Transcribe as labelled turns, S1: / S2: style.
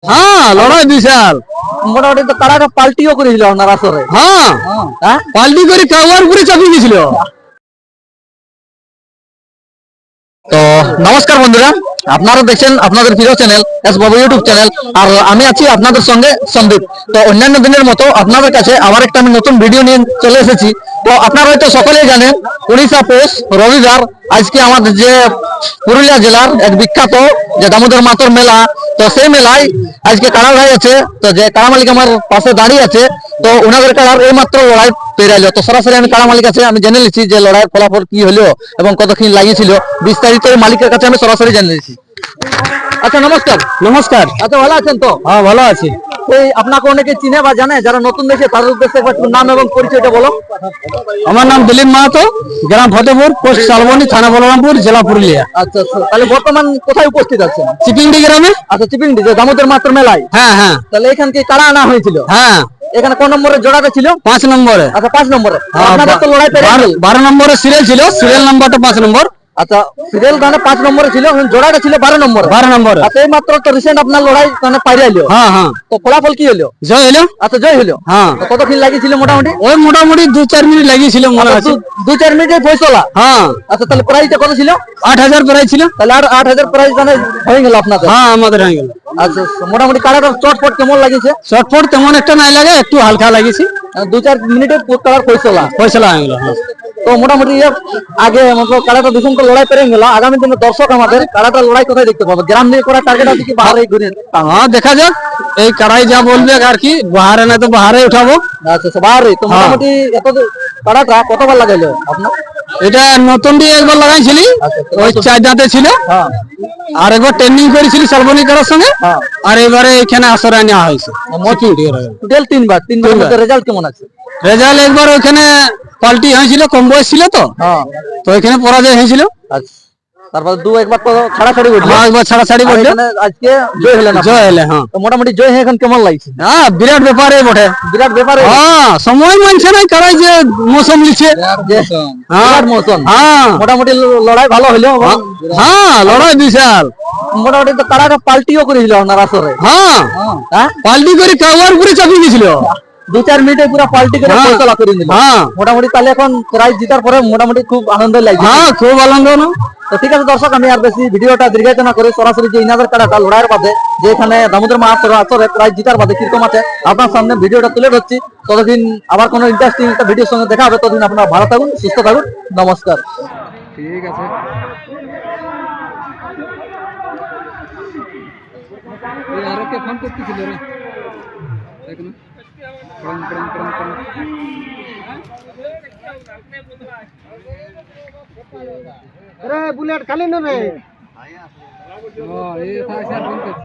S1: হ্যাঁ লড়াই বিশাল।
S2: মোটামুটি তো কারাটা পাল্টিও করেছিল আপনার আসরে।
S1: হ্যাঁ
S2: হ্যাঁ
S1: পাল্টি করে কাওয়ার উপরে চাপিয়ে দিয়েছিল। তো নমস্কার বন্ধুরা, আপনারা দেখছেন আপনাদের প্রিয় চ্যানেল এস বাবু ইউটিউব চ্যানেল, আর আমি আছি আপনাদের সঙ্গে সন্দীপ। তো অন্যান্য দিনের মতো আপনাদের কাছে আবার একটা আমি নতুন ভিডিও নিয়ে চলে এসেছি। তো আপনারা হয়তো সকলেই জানেন 19 পৌষ রবিবার আজকে আমাদের যে পুরুলিয়া জেলার এক বিখ্যাত যে দামোদর মাতর মেলা, তো সেই মেলায় আজকে কাড়া ভাই আছে। তো যে কাড়া মালিক আমার পাশে দাঁড়িয়ে আছে, তো ওনাদের কাড়ার এই মাত্র লড়াই পেরাইলো। তো সরাসরি আমি কাড়া মালিক আছে আমি জেনে নিচ্ছি যে লড়াইয়ের ফলাফল কি হলো এবং কতক্ষণ লাগিয়েছিল, বিস্তারিত মালিকের কাছে আমি সরাসরি জেনে নিচ্ছি। আচ্ছা নমস্কার। নমস্কার।
S2: আচ্ছা ভালো আছেন তো?
S1: হ্যাঁ ভালো আছি।
S2: এই আপনাকে অনেকে চিনে বা জানে, যারা নতুন দেখে তাদের উদ্দেশ্যে একবার নাম এবং পরিচয়টা বলো।
S1: আমার নাম দিলীপ মাহাতো, গ্রাম ফতেপুর, পোস্ট শালবনী, থানা বলরামপুর, জেলা পুরুলিয়া।
S2: আচ্ছা আচ্ছা, তাহলে বর্তমান কোথায় উপস্থিত আছেন?
S1: চিপিংডি গ্রামে।
S2: আচ্ছা চিপিংডি যে দামোদর মাতর মেলায়।
S1: হ্যাঁ হ্যাঁ
S2: তাহলে এখান থেকে কাড়া আনা হয়েছিল।
S1: হ্যাঁ
S2: এখানে কোন নম্বরের জোড়াটা ছিল?
S1: 5 নম্বরে।
S2: আচ্ছা 5 নম্বরে। আপনাদের তো লড়াই পেরে গেল।
S1: 12 নম্বরে সিরিয়াল ছিল, সিরিয়াল নাম্বারটা 5 নম্বর।
S2: আচ্ছা সিরিয়াল মানে 5 নম্বরে ছিল, জোড়াটা ছিল 12 নম্বরে।
S1: 12 নম্বরে।
S2: আচ্ছা এই মাত্র তো রিসেন্ট আপনার লড়াই মানে পাইরাইলো।
S1: হ্যাঁ হ্যাঁ
S2: তো ফলাফল কি হলো?
S1: জয় হলো।
S2: আচ্ছা জয় হলো।
S1: হ্যাঁ
S2: তো কতক্ষণ লাগিয়েছিল মোটামুটি?
S1: ওই মোটামুটি 2-4 মিনিট লাগিয়েছিল মনে আছে।
S2: 2-4 মিনিটের ফয়সালা।
S1: হ্যাঁ
S2: আচ্ছা তাহলে প্রাইসটা কত ছিল?
S1: 8000 প্রাইস ছিল।
S2: তাহলে আর 8000 প্রাইস মানে হয়ে গেল আপনাদের।
S1: হ্যাঁ আমাদের হয়ে গেল।
S2: আচ্ছা মোটামুটি কাড়াটা চটপট কেমন লাগিয়েছে?
S1: শর্টফট তেমন একটা নাই লাগে, একটু হালকা লাগিয়েছি।
S2: 2-4 মিনিটের কাড়ার ফয়সালা।
S1: পয়সা হয়ে গেল।
S2: তো মোটামুটি আগে মতলব কাড়াটা দুজন তো লড়াই পেরে গেল, আগামী দিনে দর্শক আমাদের কাড়াটা লড়াই কোথায় দেখতে পাবে? গ্রাম নিয়ে করার টার্গেট আছে কি বাইরে ঘুরে?
S1: হ্যাঁ দেখা যাক, এই কারাই যা বলবে আর কি, বাহারে না তো বাহারে উঠাবো।
S2: আচ্ছা আচ্ছা বাইরে তো মোটামুটি এত কাড়াটা কতবার লাগাইলো আপনার?
S1: এটা নতুন দিয়ে একবার লাগাইছিলি, ওই 4 দাঁতে ছিল।
S2: হ্যাঁ
S1: আর একবার ট্রেনিং করেছিলি শালবনী কারার সঙ্গে।
S2: হ্যাঁ
S1: আর এবারে এখানে আসরে নেওয়া হয়েছে।
S2: টোটাল তিনবার মধ্যে রেজাল্ট কেমন আছে?
S1: রেজাল্ট একবার ওখানে পাল্টি হয়েছিল, কম বয়স ছিল তো,
S2: হ্যাঁ
S1: তো ওইখানে পরাজয় হয়েছিল।
S2: আচ্ছা তারপর একবার তো ছাড়াছাড়ি উঠলো।
S1: হ্যাঁ একবার ছাড়াছাড়ি
S2: আর
S1: বললো।
S2: এখানে আজকে জয় হলেন আপনি।
S1: জয় হলে। হ্যাঁ
S2: তো মোটামুটি জয় হয়ে এখন কেমন লাগছে?
S1: হ্যাঁ বিরাট ব্যাপারে বটে।
S2: বিরাট ব্যাপারে।
S1: হ্যাঁ সময় মানছে না কারাই যে মৌসুম লিখছে।
S2: যে
S1: হ্যাঁ
S2: বিরাট মৌসুম।
S1: হ্যাঁ
S2: মোটামুটি লড়াই ভালো হলো।
S1: হ্যাঁ লড়াই বিশাল।
S2: মোটামুটি তো কারাটা পাল্টিও করেছিল আপনার আসরে।
S1: হ্যাঁ
S2: হ্যাঁ
S1: পাল্টি করে কাওয়ার উপরে চাপিয়ে দিয়েছিল।
S2: 2-4 মিনিটে পুরো পাল্টি করে
S1: হ্যাঁ।
S2: ফয়সালা করে দিল।
S1: হ্যাঁ
S2: মোটামুটি তাহলে এখন প্রাইজ জিতার পরে মোটামুটি খুব আনন্দ লাগছে।
S1: হ্যাঁ খুব আনন্দ না।
S2: তো ঠিক আছে দর্শক, আমি আর বেশি ভিডিওটা দীর্ঘায়িত না করে সরাসরি যে ইনাদের কাড়াটা লড়াইয়ের বাদে যে এখানে দামোদর মাহাতোর আসরে প্রাইজ জিতার বাদে কিরকম আছে আপনার সামনে ভিডিওটা তুলে ধরছি। ততদিন আবার কোনো ইন্টারেস্টিং একটা ভিডিওর সঙ্গে দেখা হবে। ততদিন আপনারা ভালো থাকুন, সুস্থ থাকুন, নমস্কার।
S1: ঠিক আছে। আরকে ফোন করতেছিল রে, দেখ না প্রম প্রম প্রম প্রম।
S2: আরে বুলেট খালি নেবে।
S1: ও এই